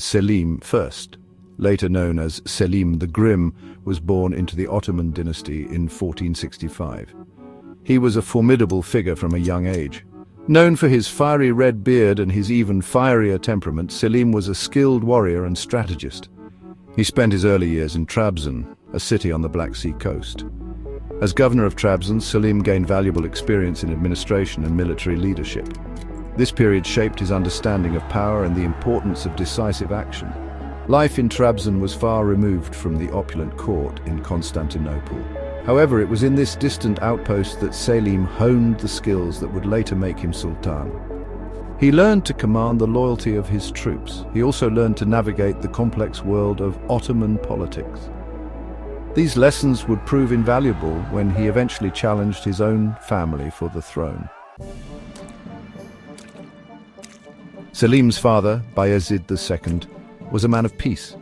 Selim I, later known as Selim the Grim, was born into the Ottoman dynasty in 1465. He was a formidable figure from a young age. Known for his fiery red beard and his even fierier temperament, Selim was a skilled warrior and strategist. He spent his early years in Trabzon, a city on the Black Sea coast. As governor of Trabzon, Selim gained valuable experience in administration and military leadership. This period shaped his understanding of power and the importance of decisive action. Life in Trabzon was far removed from the opulent court in Constantinople. However, it was in this distant outpost that Selim honed the skills that would later make him Sultan. He learned to command the loyalty of his troops. He also learned to navigate the complex world of Ottoman politics. These lessons would prove invaluable when he eventually challenged his own family for the throne. Selim's father, Bayezid II, was a man of peace.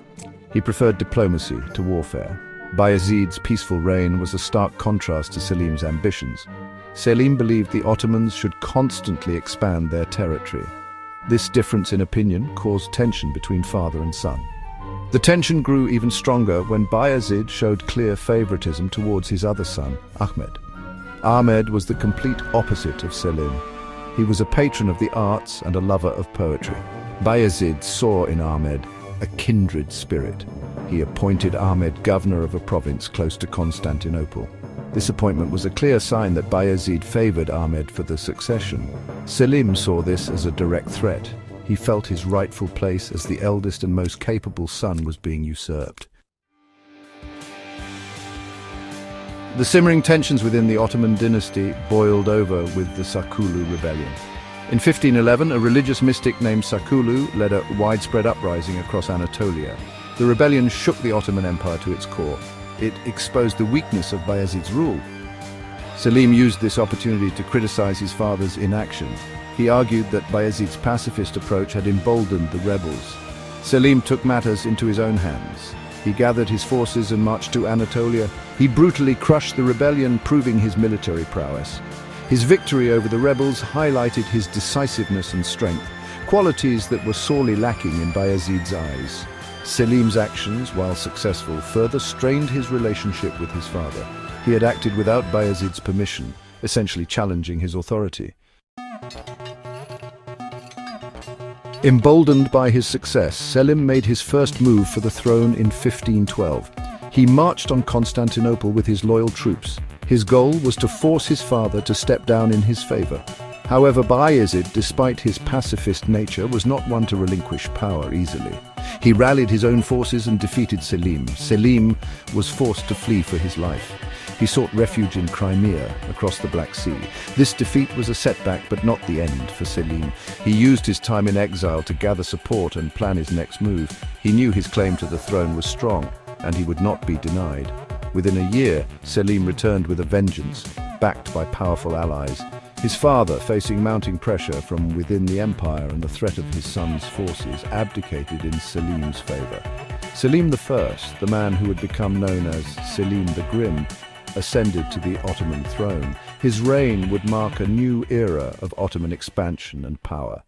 He preferred diplomacy to warfare. Bayezid's peaceful reign was a stark contrast to Selim's ambitions. Selim believed the Ottomans should constantly expand their territory. This difference in opinion caused tension between father and son. The tension grew even stronger when Bayezid showed clear favoritism towards his other son, Ahmed. Ahmed was the complete opposite of Selim. He was a patron of the arts and a lover of poetry. Bayezid saw in Ahmed a kindred spirit. He appointed Ahmed governor of a province close to Constantinople. This appointment was a clear sign that Bayezid favored Ahmed for the succession. Selim saw this as a direct threat. He felt his rightful place as the eldest and most capable son was being usurped. The simmering tensions within the Ottoman dynasty boiled over with the Sakulu rebellion. In 1511, a religious mystic named Sakulu led a widespread uprising across Anatolia. The rebellion shook the Ottoman Empire to its core. It exposed the weakness of Bayezid's rule. Selim used this opportunity to criticize his father's inaction. He argued that Bayezid's pacifist approach had emboldened the rebels. Selim took matters into his own hands. He gathered his forces and marched to Anatolia. He brutally crushed the rebellion, proving his military prowess. His victory over the rebels highlighted his decisiveness and strength, qualities that were sorely lacking in Bayezid's eyes. Selim's actions, while successful, further strained his relationship with his father. He had acted without Bayezid's permission, essentially challenging his authority. Emboldened by his success, Selim made his first move for the throne in 1512. He marched on Constantinople with his loyal troops. His goal was to force his father to step down in his favor. However, Bayezid, despite his pacifist nature, was not one to relinquish power easily. He rallied his own forces and defeated Selim. Selim was forced to flee for his life. He sought refuge in Crimea, across the Black Sea. This defeat was a setback, but not the end for Selim. He used his time in exile to gather support and plan his next move. He knew his claim to the throne was strong, and he would not be denied. Within a year, Selim returned with a vengeance, backed by powerful allies. His father, facing mounting pressure from within the empire and the threat of his son's forces, abdicated in Selim's favor. Selim I, the man who would become known as Selim the Grim, ascended to the Ottoman throne. His reign would mark a new era of Ottoman expansion and power.